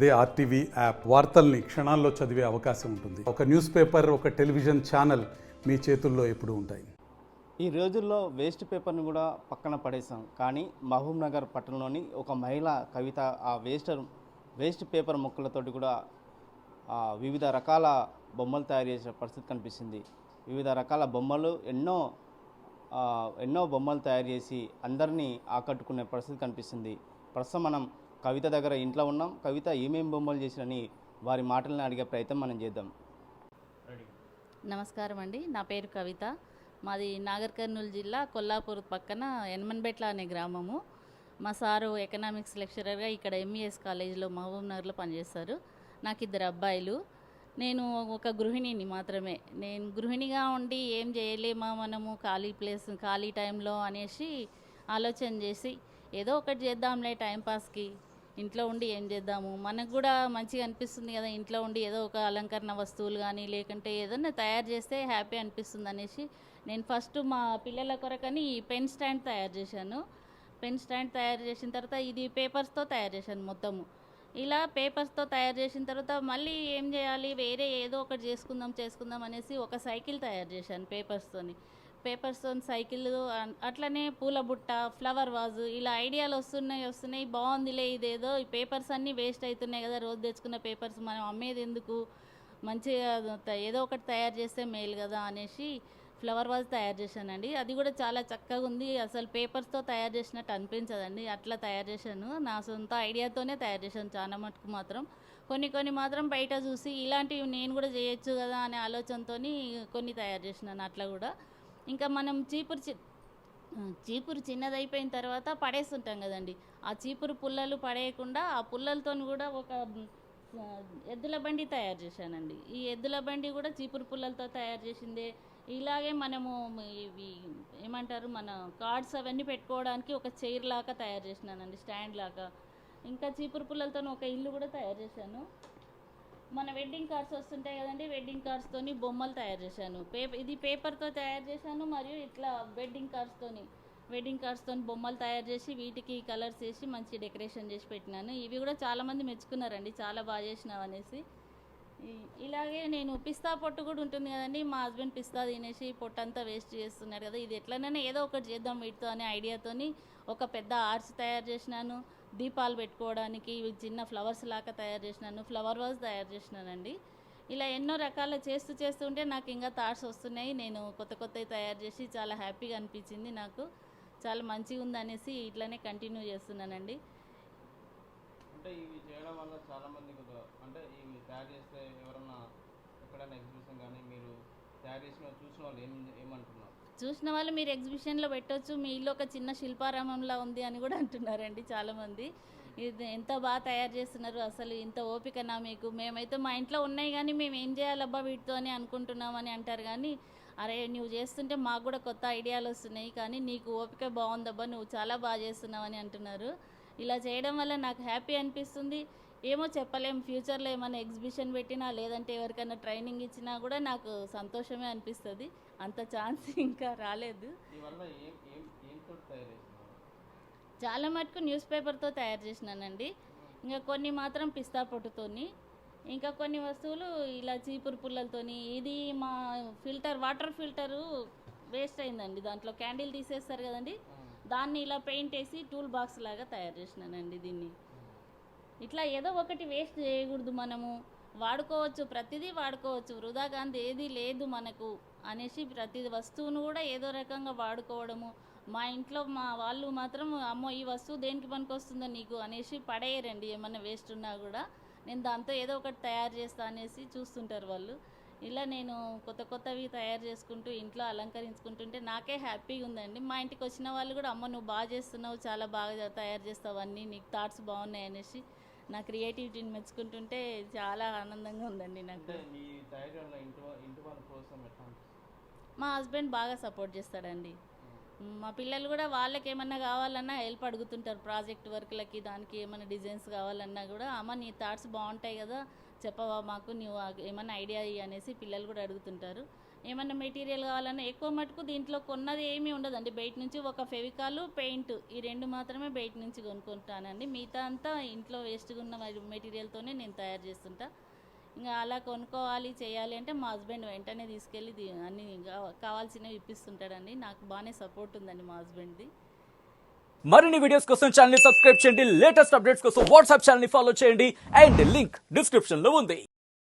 అదే RTV app వార్తల్ని క్షణాల్లో చదివే అవకాశం ఉంటుంది. ఒక న్యూస్ పేపర్, ఒక టెలివిజన్ ఛానల్ మీ చేతుల్లో ఎప్పుడూ ఉంటాయి. ఈ రోజుల్లో వేస్ట్ పేపర్ని కూడా పక్కన పడేసాం. కానీ మహబూబ్ నగర్ పట్టణంలోని ఒక మహిళ కవిత ఆ వేస్ట్ పేపర్ ముక్కలతోటి కూడా వివిధ రకాల బొమ్మలు తయారు చేసే పరిస్థితి కనిపిస్తుంది. వివిధ రకాల బొమ్మలు ఎన్నో బొమ్మలు తయారు చేసి అందరినీ ఆకట్టుకునే పరిస్థితి కనిపిస్తుంది. ప్రస్తుతం మనం కవిత దగ్గర ఇంట్లో ఉన్నాం. కవిత ఏమేం బొమ్మలు చేసినని వారి మాటలను అడిగే ప్రయత్నం మనం చేద్దాం. నమస్కారం అండి, నా పేరు కవిత. మాది నాగర్ కర్నూలు జిల్లా కొల్లాపూర్ పక్కన ఎన్మన్బెట్ల అనే గ్రామము. మా సారు ఎకనామిక్స్ లెక్చరర్గా ఇక్కడ ఎంఈఎస్ కాలేజీలో మహబూబ్ నగర్లో పనిచేస్తారు. నాకు 2 అబ్బాయిలు. నేను ఒక గృహిణిని మాత్రమే. నేను గృహిణిగా ఉండి ఏం చేయలేమా మనము ఖాళీ టైంలో అనేసి ఆలోచన చేసి ఏదో ఒకటి చేద్దాంలే టైంపాస్కి. ఇంట్లో ఉండి ఏం చేద్దాము, మనకు కూడా మంచిగా అనిపిస్తుంది కదా ఇంట్లో ఉండి ఏదో ఒక అలంకరణ వస్తువులు కానీ లేకుంటే ఏదన్నా తయారు చేస్తే హ్యాపీ అనిపిస్తుంది అనేసి నేను ఫస్ట్ మా పిల్లల కొరకని పెన్ స్టాండ్ తయారు చేశాను. పెన్ స్టాండ్ తయారు చేసిన తర్వాత ఇది పేపర్స్తో తయారు చేశాను మొత్తము. ఇలా పేపర్స్తో తయారు చేసిన తర్వాత మళ్ళీ ఏం చేయాలి, వేరే ఏదో ఒకటి చేసుకుందాం అనేసి ఒక సైకిల్ తయారు చేశాను పేపర్స్తో సైకిల్. అట్లనే పూల బుట్ట, ఫ్లవర్ వాజు, ఇలా ఐడియాలు వస్తున్నాయి. బాగుందిలే ఇదేదో, ఈ పేపర్స్ అన్నీ వేస్ట్ అవుతున్నాయి కదా, రోజు తెచ్చుకున్న పేపర్స్ మనం అమ్మేది ఎందుకు, మంచిగా ఏదో ఒకటి తయారు చేస్తే మేలు కదా అనేసి ఫ్లవర్ వాజ్ తయారు చేశానండి. అది కూడా చాలా చక్కగా ఉంది. అసలు పేపర్స్తో తయారు చేసినట్టు అనిపించదండి. అట్లా తయారు చేశాను. నా సొంత ఐడియాతోనే తయారు చేశాను. చాలా మటుకు మాత్రం కొన్ని మాత్రం బయట చూసి ఇలాంటివి నేను కూడా చేయొచ్చు కదా అనే ఆలోచనతో కొన్ని తయారు చేసినాను. అట్లా కూడా ఇంకా మనం చీపురు చిన్నదైపోయిన తర్వాత పడేస్తుంటాం కదండి, ఆ చీపురు పుల్లలు పడేయకుండా ఆ పుల్లలతో కూడా ఒక ఎద్దుల బండి తయారు చేశానండి. ఈ ఎద్దుల బండి కూడా చీపురు పుల్లలతో తయారు చేసిందే. ఇలాగే మనము ఇవి ఏమంటారు, మన కార్డ్స్ అవన్నీ పెట్టుకోవడానికి ఒక చైర్ లాగా తయారు చేసినానండి, స్టాండ్ లాగా. ఇంకా చీపురు పుల్లలతో ఒక ఇల్లు కూడా తయారు చేశాను. మన వెడ్డింగ్ కార్డ్స్ వస్తుంటాయి కదండి, వెడ్డింగ్ కార్డ్స్తోని బొమ్మలు తయారు చేశాను. ఇది పేపర్తో తయారు చేశాను. మరియు ఇట్లా వెడ్డింగ్ కార్డ్స్తో బొమ్మలు తయారు చేసి వీటికి కలర్స్ వేసి మంచి డెకరేషన్ చేసి పెట్టినాను. ఇవి కూడా చాలామంది మెచ్చుకున్నారండి, చాలా బాగా చేసినావు అనేసి. ఇలాగే నేను పిస్తా పొట్టు కూడా ఉంటుంది కదండి, మా హస్బెండ్ పిస్తా తినేసి పొట్టంతా వేస్ట్ చేస్తున్నారు కదా, ఇది ఎట్లనైనా ఏదో ఒకటి చేద్దాం వీటితో అనే ఐడియాతోని ఒక పెద్ద ఆర్చ్ తయారు చేసినాను. దీపాలు పెట్టుకోవడానికి చిన్న ఫ్లవర్స్ లాగా తయారు చేసినాను. ఫ్లవర్ వాజ్ తయారు చేసినానండి. ఇలా ఎన్నో రకాల చేస్తుంటే నాకు ఇంకా థాట్స్ వస్తున్నాయి. నేను కొత్తవి తయారు చేసి చాలా హ్యాపీగా అనిపించింది. నాకు చాలా మంచిగా ఉంది అనేసి ఇట్లానే కంటిన్యూ చేస్తున్నానండి. అంటే ఇవి చేయడం వల్ల చాలామంది అంటే ఇవి తయారు చేస్తే ఎవరన్నా ఎక్కడైనా ఎగ్జిబిషన్ కానీ మీరు తయారు చేసిన చూసిన వాళ్ళు ఏమంటున్నారు? చూసిన వాళ్ళు మీరు ఎగ్జిబిషన్లో పెట్టవచ్చు, మీ ఇల్లు ఒక చిన్న శిల్పారామంలా ఉంది అని కూడా అంటున్నారండి చాలామంది. ఇది ఎంత బాగా తయారు చేస్తున్నారు, అసలు ఇంత ఓపికనా మీకు, మేమైతే మా ఇంట్లో ఉన్నాయి కానీ మేము ఏం చేయాలబ్బా వీటితో అని అనుకుంటున్నామని అంటారు. కానీ అరే నువ్వు చేస్తుంటే మాకు కూడా కొత్త ఐడియాలు వస్తున్నాయి, కానీ నీకు ఓపిక బాగుందబ్బా, నువ్వు చాలా బాగా చేస్తున్నావు అని అంటున్నారు. ఇలా చేయడం వల్ల నాకు హ్యాపీ అనిపిస్తుంది. ఏమో చెప్పలేం, ఫ్యూచర్లో ఏమైనా ఎగ్జిబిషన్ పెట్టినా లేదంటే ఎవరికైనా ట్రైనింగ్ ఇచ్చినా కూడా నాకు సంతోషమే అనిపిస్తుంది. అంత ఛాన్స్ ఇంకా రాలేదు. చాలా మటుకు న్యూస్ పేపర్తో తయారు చేసినానండి. ఇంకా కొన్ని మాత్రం పిస్తా పొట్టుతోని, ఇంకా కొన్ని వస్తువులు ఇలా చీపురు పుల్లలతోని. ఇది మా వాటర్ ఫిల్టరు వేస్ట్ అయిందండి, దాంట్లో క్యాండిల్ తీసేస్తారు కదండి, దాన్ని ఇలా పెయింట్ వేసి టూల్ బాక్స్ లాగా తయారు చేసినానండి దీన్ని. ఇట్లా ఏదో ఒకటి వేస్ట్ చేయకూడదు, మనము వాడుకోవచ్చు, ప్రతిదీ వాడుకోవచ్చు, వృధాగా ఏది లేదు మనకు అనేసి ప్రతి వస్తువును కూడా ఏదో రకంగా వాడుకోవడము. మా ఇంట్లో మా వాళ్ళు మాత్రం అమ్మో ఈ వస్తువు దేనికి పనికొస్తుందో నీకు అనేసి పడేయరండి. ఏమన్నా వేస్ట్ ఉన్నా కూడా నేను దాంతో ఏదో ఒకటి తయారు చేస్తా అనేసి చూస్తుంటారు వాళ్ళు. ఇలా నేను కొత్తవి తయారు చేసుకుంటూ ఇంట్లో అలంకరించుకుంటుంటే నాకే హ్యాపీగా ఉందండి. మా ఇంటికి వచ్చిన వాళ్ళు కూడా అమ్మ నువ్వు బాగా చేస్తున్నావు, చాలా బాగా తయారు చేస్తావు అన్నీ, నీకు థాట్స్ బాగున్నాయి అనేసి నా క్రియేటివిటీని మెచ్చుకుంటుంటే చాలా ఆనందంగా ఉందండి నాకు. మా హస్బెండ్ బాగా సపోర్ట్ చేస్తాడండి. మా పిల్లలు కూడా వాళ్ళకి ఏమన్నా కావాలన్నా హెల్ప్ అడుగుతుంటారు, ప్రాజెక్ట్ వర్క్లకి దానికి ఏమైనా డిజైన్స్ కావాలన్నా కూడా అమ్మ నీ థాట్స్ బాగుంటాయి కదా చెప్పవా మాకు, నువ్వు ఏమన్నా ఐడియా అనేసి పిల్లలు కూడా అడుగుతుంటారు. ఏమన్నా మెటీరియల్ కావాలన్నా ఎక్కువ మటుకు దీంట్లో కొన్నది ఏమీ ఉండదండి. బయట నుంచి ఒక ఫెవికాలు, పెయింట్ ఈ 2 మాత్రమే బయట నుంచి కొనుక్కుంటానండి. మిగతా అంతా ఇంట్లో వేస్ట్గా ఉన్న మెటీరియల్తోనే నేను తయారు చేస్తుంటా. ఇంకా అలా కొనుక్కోవాలి చేయాలి అంటే మా హస్బెండ్ వెంటనే తీసుకెళ్ళి అన్ని కావాల్సినవి ఇప్పిస్తుంటాడండి. నాకు బాగానే సపోర్ట్ ఉందండి మా హస్బెండ్ది. మరిన్ని వీడియోస్ కోసం ఛానల్ ని సబ్స్క్రైబ్ చేయండి. లేటెస్ట్ అప్డేట్స్ కోసం వాట్సాప్ ఛానల్ ని ఫాలో చేయండి. అండ్ లింక్ డిస్క్రిప్షన్ లో ఉంది.